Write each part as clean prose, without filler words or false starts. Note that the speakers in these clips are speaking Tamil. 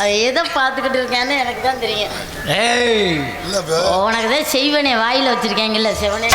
அது எதை பார்த்துக்கிட்டு இருக்கேன்னு எனக்கு தான் தெரியும். உனக்கு தான் செய்வனே வாயில் வச்சிருக்கேங்கல்ல செவனே.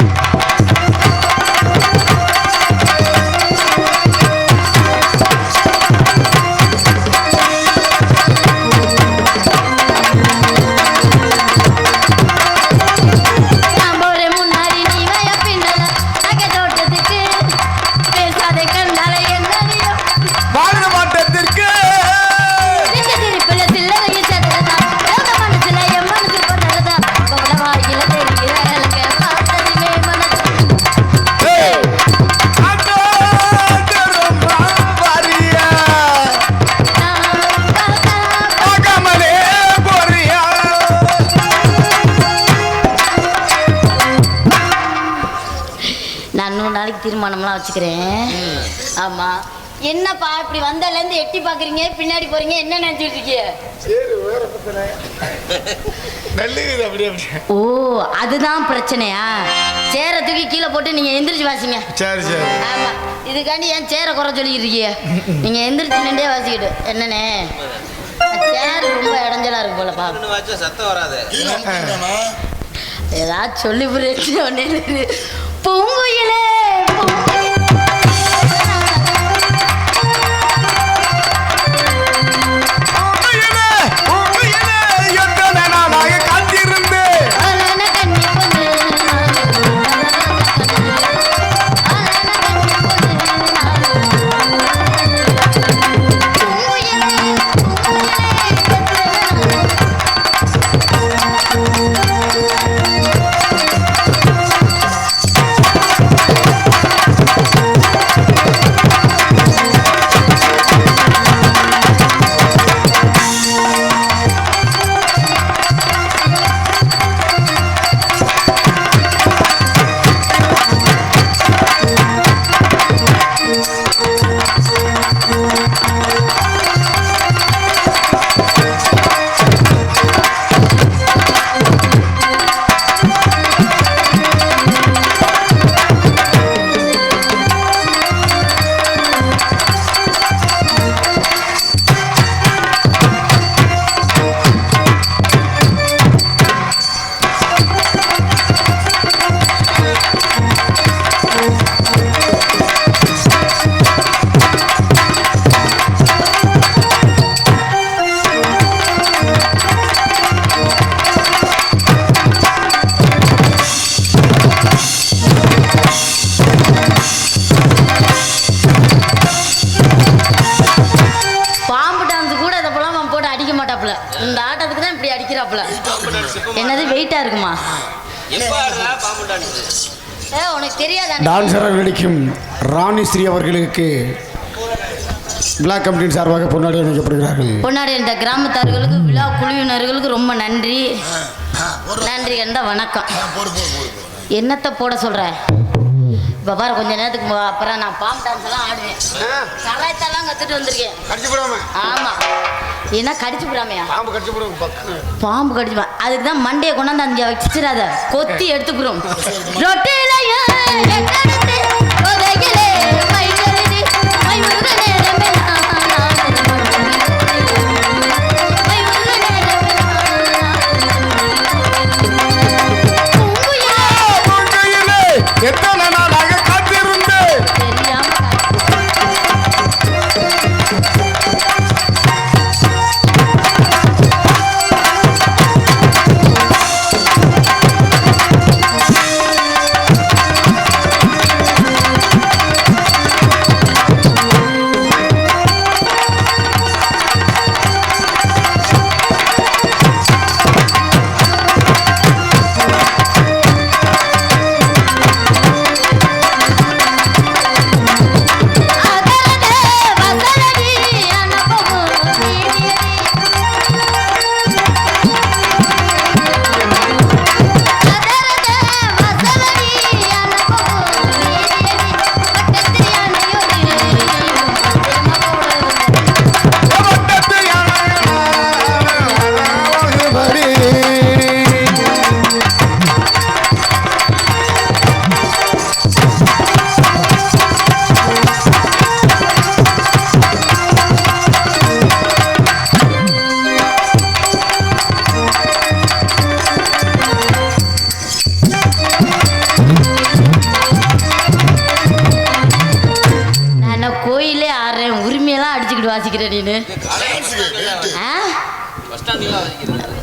தீர்மானம்லாம் வச்சுக்கிறேன். ஆமா, என்னப்பா இப்படி வந்ததுலேருந்து எட்டி பாக்குறீங்க, பின்னாடி போறீங்க, என்ன நினைச்சிட்டு இருக்கீங்க? ஓ, அதுதான் பிரச்சனையா? சேர தூக்கி கீழே போட்டு நீங்க எந்திரிச்சு வாசிங்க. சரி சரி. ஆமா, இதுக்காண்டி ஏன் சேரை குறை சொல்லிட்டு இருக்கீங்க? நீங்க எந்திரிச்சு நின்றே வாசிக்கிட்டு என்னண்ணே சேர் ரொம்ப இடைஞ்சலா இருக்கு போலப்பா. சத்தம் வராது, ஏதாச்சும் சொல்லி புரிச்சு ஒன்னே பூங்குயிலே என்னது வெயிட்டா இருக்குமா? உனக்கு தெரியாதா? டான்சராக நடிக்கும் ராணி ஸ்ரீ அவர்களுக்கு பிளாக் கமிட்டியின் சார்பாக பொன்னாடி அணிவிக்கப்படுகிறார்கள். பொன்னாடி இந்த கிராமத்தார்களுக்கு விழா குழுவினர்களுக்கு ரொம்ப நன்றி. நன்றி கண்ட வணக்கம். என்னத்தை போட சொல்ற? இப்போ பாரு, கொஞ்ச நேரத்துக்கு அப்புறம் நான் பாம்பு டான்ஸ் எல்லாம் ஆடுவேன். கலாயத்தெல்லாம் கற்றுட்டு வந்திருக்கேன். ஆமாம், ஏன்னா கடிச்சு போடாமையா? பாம்பு கடிச்சு அதுக்கு தான் மண்டையை கொண்டாந்து அங்கே வச்சிடாத, கொத்தி எடுத்துக்கிறோம்.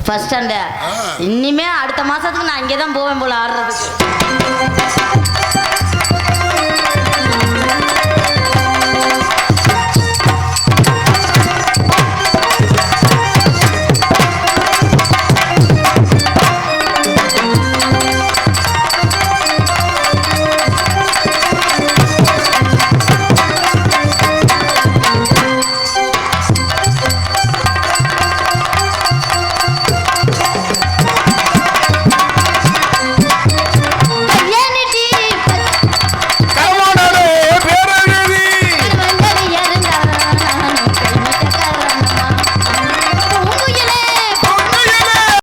First standard. இனிமே அடுத்த மாசத்துக்கு நான் இங்கே தான் போவேன் போல ஆடுறதுக்கு.